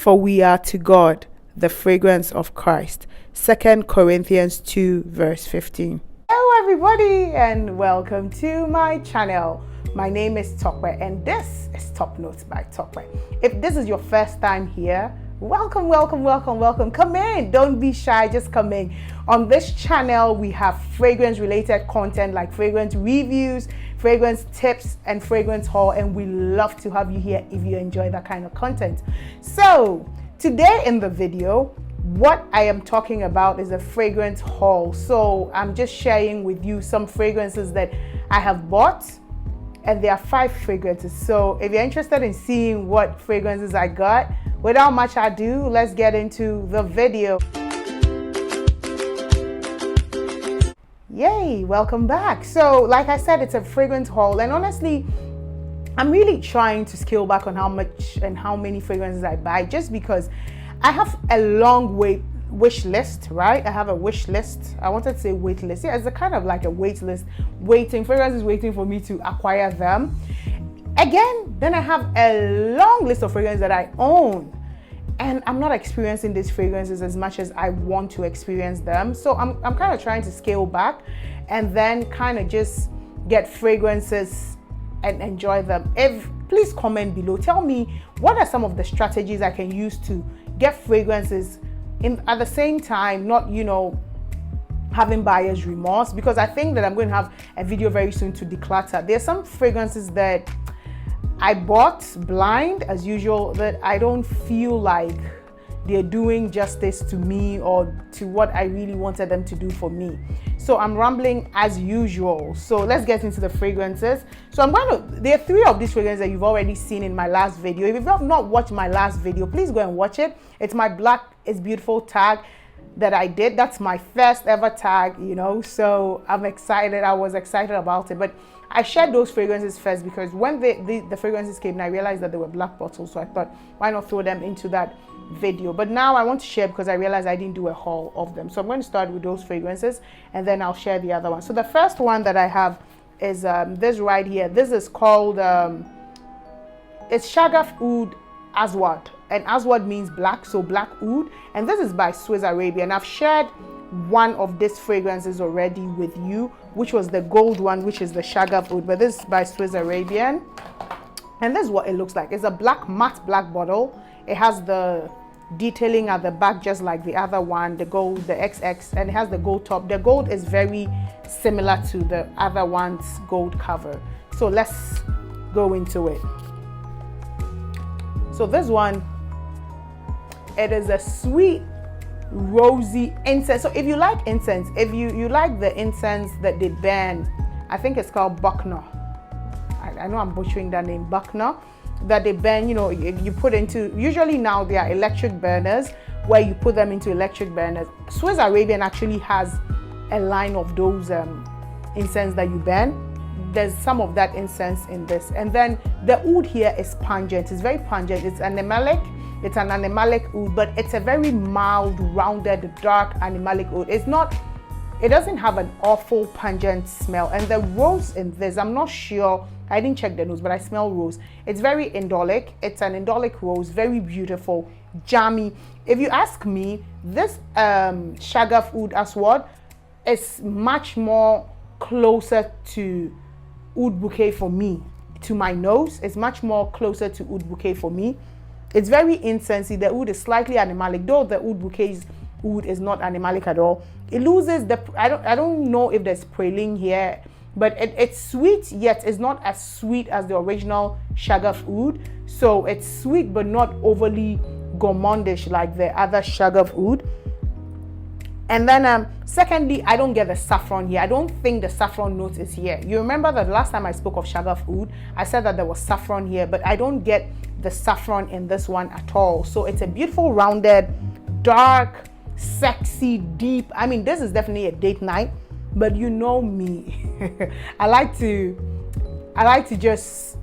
for we are to God the fragrance of Christ. 2 Corinthians 2 verse 15. Hello everybody and welcome to my channel. My name is Tokwe and this is Top Notes by Tokwe. If this is your first time here, welcome. Come in. Don't be shy, just come in. On this channel, we have fragrance related content like fragrance reviews, fragrance tips, and fragrance haul, and we love to have you here if you enjoy that kind of content. So today in the video, what I am talking about is a fragrance haul. So I'm just sharing with you some fragrances that I have bought, and there are 5 fragrances. So if you're interested in seeing what fragrances I got, without much ado, let's get into the video. Yay, welcome back. So like I said, it's a fragrance haul, and honestly, I'm really trying to scale back on how much and how many fragrances I buy, just because I have a long wish list, right? I have a wish list. I wanted to say wait list. Yeah, it's a kind of like a wait list, fragrances waiting for me to acquire them. Again, then I have a long list of fragrances that I own, and I'm not experiencing these fragrances as much as I want to experience them. So I'm kind of trying to scale back and then kind of just get fragrances and enjoy them. Please comment below. Tell me what are some of the strategies I can use to get fragrances at the same time, not, having buyer's remorse, because I think that I'm going to have a video very soon to declutter. There's some fragrances that I bought blind as usual that I don't feel like they're doing justice to me or to what I really wanted them to do for me. So I'm rambling as usual. So let's get into the fragrances. So there are 3 of these fragrances that you've already seen in my last video. If you have not watched my last video, please go and watch it. It's my Black is Beautiful tag that I did. That's my first ever tag, so I'm excited. I was excited about it, but I shared those fragrances first because when the fragrances came, and I realized that they were black bottles, so I thought, why not throw them into that video? But now I want to share because I realized I didn't do a haul of them. So I'm going to start with those fragrances and then I'll share the other one. So the first one that I have is this right here. This is called it's Sharghaf Oud Aswad, and Aswad means black, so black oud, and this is by Swiss Arabian. I've shared one of these fragrances already with you, which was the gold one, which is the Sharghaf Oud, but this is by Swiss Arabian, and this is what it looks like. It's a matte black bottle. It has the detailing at the back just like the other one, the gold, the XX, and it has the gold top. The gold is very similar to the other one's gold cover. So let's go into it. So this one, it is a sweet rosy incense. So if you like incense, if you like the incense that they burn, I think it's called Buckner. I know I'm butchering that name, Buckner, that they burn, you put into, usually now they are electric burners where you put them into electric burners. Swiss Arabian actually has a line of those incense that you burn. There's some of that incense in this, and then the oud here is pungent. It's very pungent. It's an animalic oud, but it's a very mild, rounded, dark animalic oud. It doesn't have an awful pungent smell. And the rose in this, I'm not sure, I didn't check the nose, but I smell rose. It's very indolic. It's an indolic rose, very beautiful, jammy. If you ask me, this Sharghaf Oud Aswad is much more closer to oud bouquet for me. To my nose, it's much more closer to oud bouquet for me. It's very incensey. The oud is slightly animalic, though the oud bouquet's oud is not animalic at all. It loses the, I don't know if there's praline here, but it's sweet, yet it's not as sweet as the original Sharghaf Oud. So it's sweet, but not overly gourmandish like the other Sharghaf Oud. And then secondly, I don't get the saffron here. I don't think the saffron note is here. You remember that last time I spoke of Sharghaf Oud, I said that there was saffron here, but I don't get the saffron in this one at all. So it's a beautiful, rounded, dark, sexy, deep. I mean, this is definitely a date night, but you know me. I like to just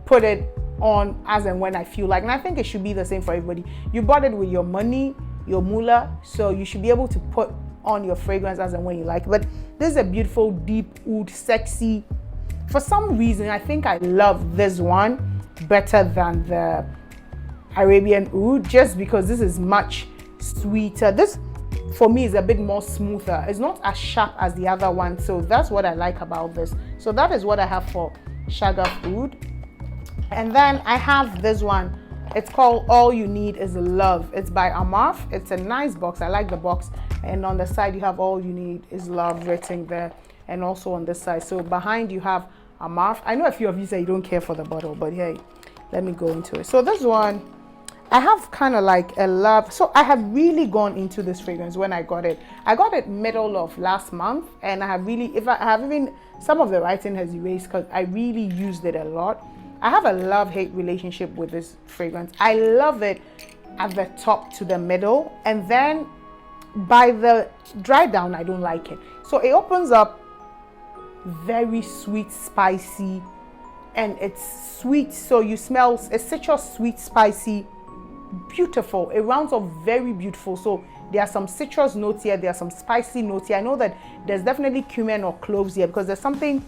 put it on as and when I feel like, and I think it should be the same for everybody. You bought it with your money, your moolah, so you should be able to put on your fragrance as and when you like. But this is a beautiful, deep oud, sexy. For some reason, I think I love this one better than the Arabian Oud, just because this is much sweeter. This for me is a bit more smoother. It's not as sharp as the other one, so that's what I like about this. So that is what I have for Sharghaf Oud. And then I have this one. It's called All You Need Is Love. It's by Armaf. It's a nice box. I like the box. And on the side you have All You Need Is Love written there, and also on this side. So behind you have Armaf. I know a few of you say you don't care for the bottle, but hey, let me go into it. So this one, I have kind of like a love. So I have really gone into this fragrance when I got it. I got it middle of last month, and I have really, if I have even, some of the writing has erased because I really used it a lot. I have a love-hate relationship with this fragrance. I love it at the top to the middle, and then by the dry down, I don't like it. So it opens up very sweet, spicy, and it's sweet. So you smell a citrus, sweet, spicy, beautiful. It rounds up very beautiful. So there are some citrus notes here, there are some spicy notes here. I know that there's definitely cumin or cloves here because there's something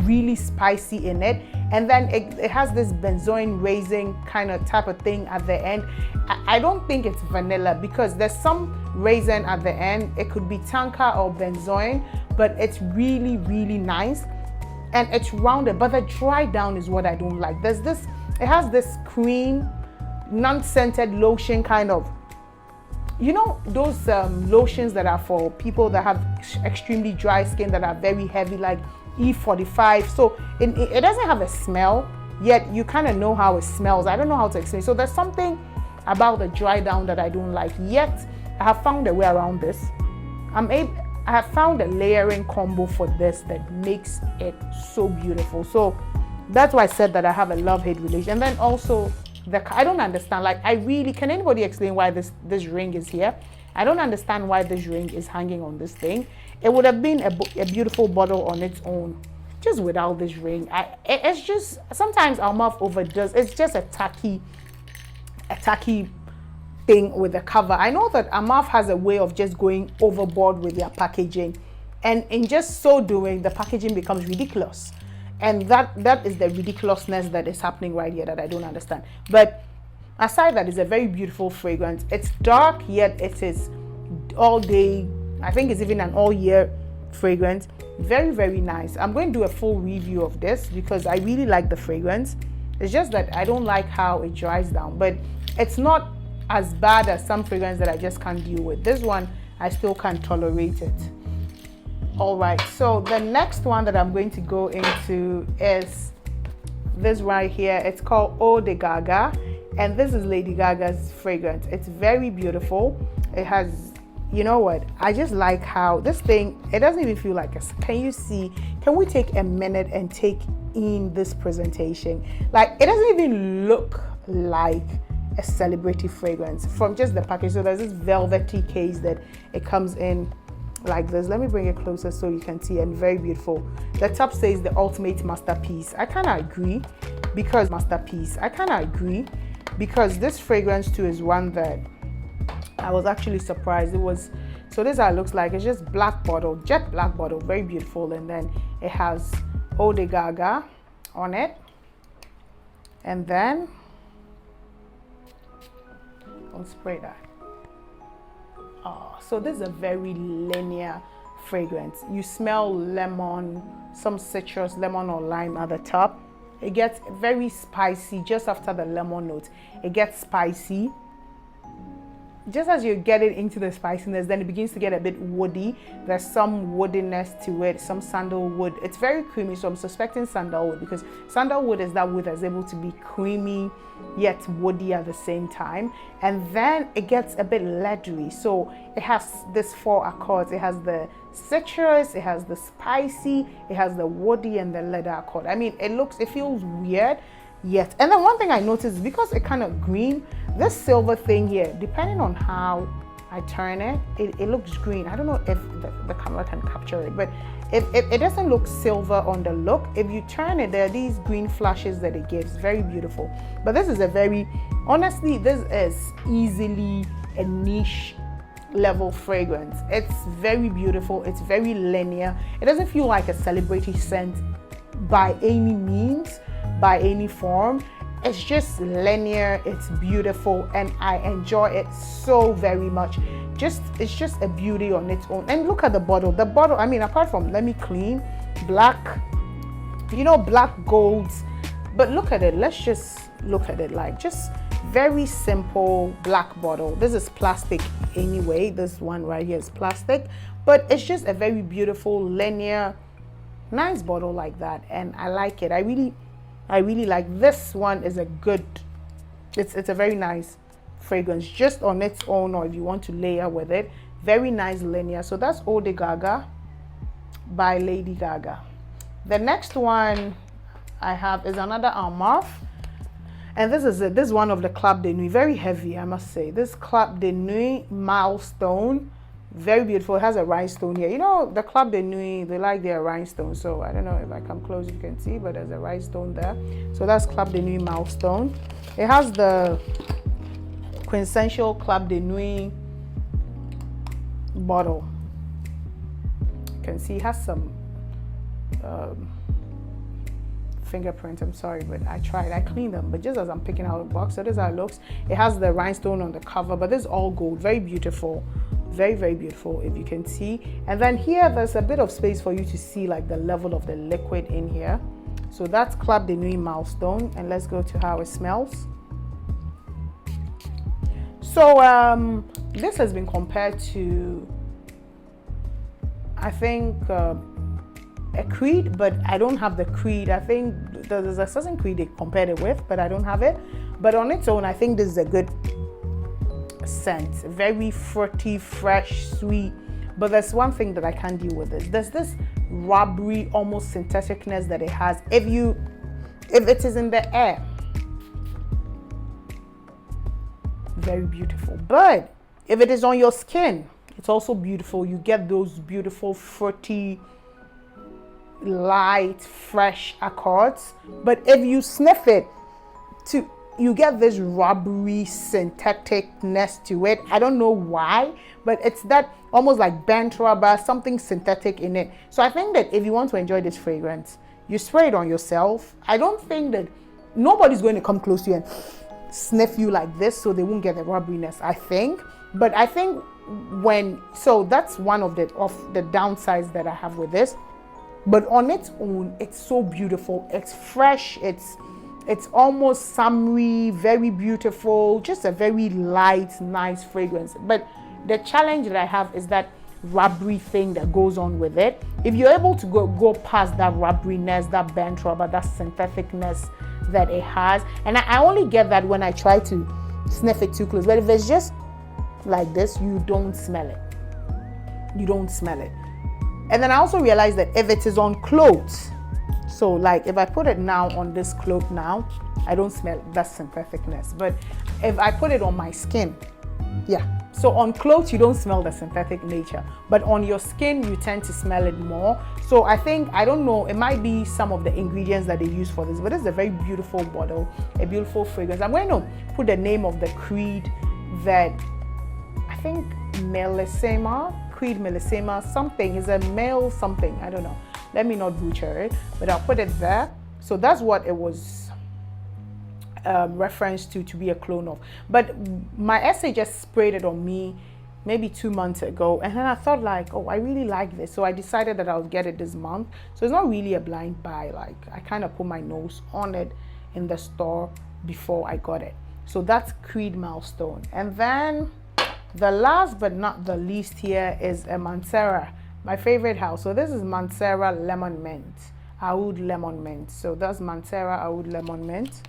really spicy in it, and then it has this benzoin raisin kind of type of thing at the end. I don't think it's vanilla because there's some raisin at the end. It could be tonka or benzoin, but it's really, really nice, and it's rounded. But the dry down is what I don't like. There's this, it has this cream, non-scented lotion kind of, you know, those lotions that are for people that have extremely dry skin, that are very heavy, like E45. So it doesn't have a smell, yet you kind of know how it smells. I don't know how to explain. So there's something about the dry down that I don't like, yet I have found a way around this. I have found a layering combo for this that makes it so beautiful. So that's why I said that I have a love-hate relation. And then also I don't understand, like, can anybody explain why this ring is here? I don't understand why this ring is hanging on this thing. It would have been a beautiful bottle on its own, just without this ring. It's just, sometimes Armaf overdoes. It's just a tacky thing with the cover. I know that Armaf has a way of just going overboard with their packaging, and in just so doing, the packaging becomes ridiculous. And that is the ridiculousness that is happening right here that I don't understand. But aside that, it's a very beautiful fragrance. It's dark, yet it is all day. I think it's even an all year fragrance. Very, very nice. I'm going to do a full review of this because I really like the fragrance. It's just that I don't like how it dries down, but it's not as bad as some fragrance that I just can't deal with. This one, I still can't tolerate it. All right, so the next one that I'm going to go into is this right here. It's called Eau de Gaga, and this is Lady Gaga's fragrance. It's very beautiful. It has, you know what, I just like how this thing, it doesn't even feel like a, can you see, can we take a minute and take in this presentation? Like, it doesn't even look like a celebrity fragrance from just the package. So there's this velvety case that it comes in like this. Let me bring it closer so you can see, and very beautiful. The top says the ultimate masterpiece. I kind of agree because this fragrance too is one that I was actually surprised. It was, so this is how it looks like. It's just black bottle, jet black bottle, very beautiful, and then it has Eau de Gaga on it, and then I'll spray that. So this is a very linear fragrance. You smell lemon, some citrus, lemon or lime at the top. It gets very spicy just after the lemon note. It gets spicy. Just as you get it into the spiciness, then it begins to get a bit woody. There's some woodiness to it, some sandalwood. It's very creamy, so I'm suspecting sandalwood because sandalwood is that wood that's able to be creamy yet woody at the same time. And then it gets a bit leathery. So it has this 4 accords. It has the citrus, it has the spicy, it has the woody, and the leather accord. I mean, it feels weird. Yet, and then one thing I noticed, because it kind of green, this silver thing here, depending on how I turn it, it looks green. I don't know if the camera can capture it, but it doesn't look silver on the look. If you turn it, there are these green flashes that it gives. Very beautiful. But this is a very, honestly, this is easily a niche level fragrance. It's very beautiful. It's very linear. It doesn't feel like a celebrity scent by any means, by any form. It's just linear, it's beautiful, and I enjoy it so very much. It's just a beauty on its own. And look at the bottle. The bottle, I mean, apart from, let me clean, black, you know, black golds. But look at it. Let's just look at it, like just very simple black bottle. This is plastic anyway. This one right here is plastic, but it's just a very beautiful, linear, nice bottle like that, and I like it. I really like this one. Is a good, it's a very nice fragrance just on its own, or if you want to layer with it. Very nice linear. So that's Eau de Gaga by Lady Gaga. The next one I have is another Armaf, and this is one of the Club de Nuit. Very heavy, I must say. This Club de Nuit Milestone, very beautiful. It has a rhinestone here. You know, the Club de Nuit, they like their rhinestone. So I don't know if I come close you can see, but there's a rhinestone there. So that's Club de Nuit Milestone. It has the quintessential Club de Nuit bottle. You can see it has some fingerprint. I'm sorry, but I cleaned them, but just as I'm picking out the box, so this is how it looks. It has the rhinestone on the cover, but this is all gold. Very beautiful, very, very beautiful, if you can see. And then here there's a bit of space for you to see like the level of the liquid in here. So that's Club de Nuit Milestone, and let's go to how it smells. So this has been compared to, I think, a Creed, but I don't have the Creed. I think there's a certain Creed they compared it with, but I don't have it. But on its own, I think this is a good scent. Very fruity, fresh, sweet. But there's one thing that I can't deal with. There's this rubbery, almost syntheticness that it has. If it is in the air, very beautiful. But if it is on your skin, it's also beautiful. You get those beautiful, fruity, light, fresh accords. But if you sniff it, you get this rubbery syntheticness to it. I don't know why, but it's that almost like bent rubber, something synthetic in it. So I think that if you want to enjoy this fragrance, you spray it on yourself. I don't think that nobody's going to come close to you and sniff you like this, so they won't get the rubberiness, I think. But I think so that's one of the downsides that I have with this. But on its own, it's so beautiful. It's fresh. It's almost summery, very beautiful, just a very light, nice fragrance. But the challenge that I have is that rubbery thing that goes on with it. If you're able to go past that rubberiness, that bent rubber, that syntheticness that it has, and I only get that when I try to sniff it too close. But if it's just like this, you don't smell it. You don't smell it. And then I also realized that if it is on clothes, so like if I put it now on this cloth now, I don't smell that syntheticness. But if I put it on my skin, yeah. So on clothes, you don't smell the synthetic nature, but on your skin, you tend to smell it more. So I think, I don't know, it might be some of the ingredients that they use for this, but it's a very beautiful bottle, a beautiful fragrance. I'm going to put the name of the Creed that, I think Creed Millesima something, is a male something, I don't know. Let me not butcher it, but I'll put it there. So that's what it was referenced to be a clone of. But my essay just sprayed it on me maybe 2 months ago, and then I thought like, oh, I really like this, so I decided that I'll get it this month. So it's not really a blind buy. Like I kind of put my nose on it in the store before I got it. So that's Creed Milestone. And then the last but not the least here is a Mancera, my favorite house. So this is Mancera Lemon Mint, Aoud Lemon Mint. So that's Mancera Aoud Lemon Mint.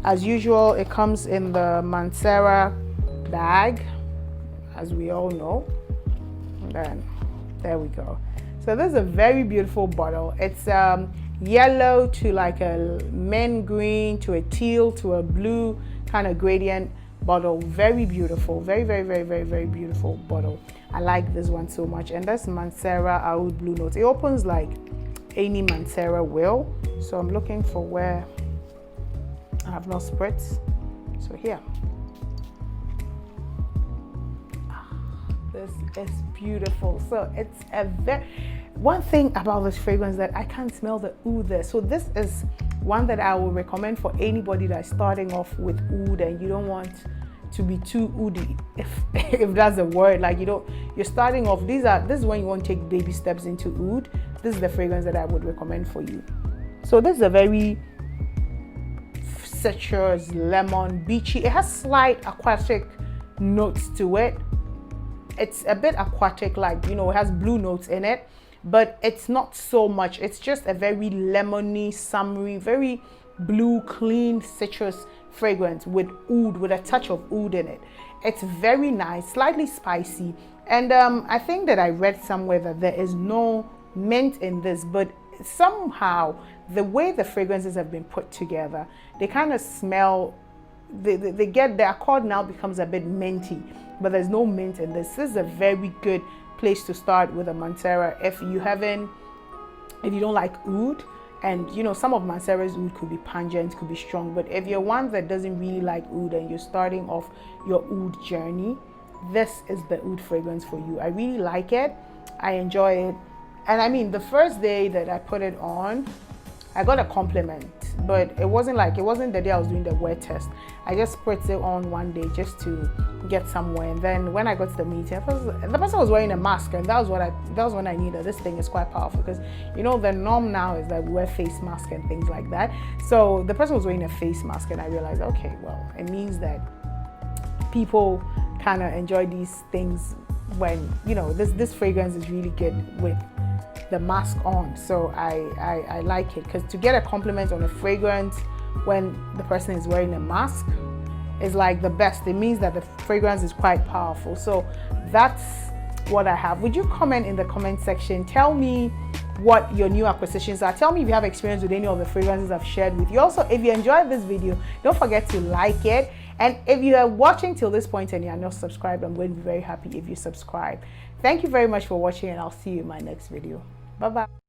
As usual, it comes in the Mancera bag, as we all know. And then there we go. So this is a very beautiful bottle. It's yellow to like a mint green to a teal to a blue kind of gradient bottle. Very beautiful, very, very, very, very, very beautiful bottle. I like this one so much. And that's Mancera Aoud Blue Notes. It opens like any Mancera will. So I'm looking for where I have no spritz. So here. This is beautiful. So it's a one thing about this fragrance that I can't smell the oud there. So this is one that I will recommend for anybody that's starting off with oud and you don't want to be too oody, if that's a word. Like you're starting off. This is when you want to take baby steps into oud. This is the fragrance that I would recommend for you. So this is a very citrus, lemon, beachy. It has slight aquatic notes to it. It's a bit aquatic, like, it has blue notes in it, but it's not so much. It's just a very lemony, summery, very blue, clean citrus fragrance with oud, with a touch of oud in it. It's very nice, slightly spicy. And I think that I read somewhere that there is no mint in this, but somehow the way the fragrances have been put together, they kind of smell, their accord now becomes a bit minty, but there's no mint in this. This is a very good place to start with a Mancera if you don't like oud. And some of Mancera's oud could be pungent, could be strong, but if you're one that doesn't really like oud and you're starting off your oud journey, this is the oud fragrance for you. I really like it. I enjoy it. And I mean, the first day that I put it on, I got a compliment, but it wasn't the day I was doing the wear test. I just put it on one day just to get somewhere. And then when I got to the meeting, the person was wearing a mask, and that was when I knew that this thing is quite powerful, because the norm now is that we wear face masks and things like that. So the person was wearing a face mask, and I realized, okay, well, it means that people kind of enjoy these things when this fragrance is really good with the mask on. So I like it, because to get a compliment on a fragrance when the person is wearing a mask is like the best. It means that the fragrance is quite powerful. So that's what I have. Would you comment in the comment section? Tell me what your new acquisitions are. Tell me if you have experience with any of the fragrances I've shared with you. Also, if you enjoyed this video, don't forget to like it. And if you are watching till this point and you are not subscribed, I'm going to be very happy if you subscribe. Thank you very much for watching, and I'll see you in my next video. Bye-bye.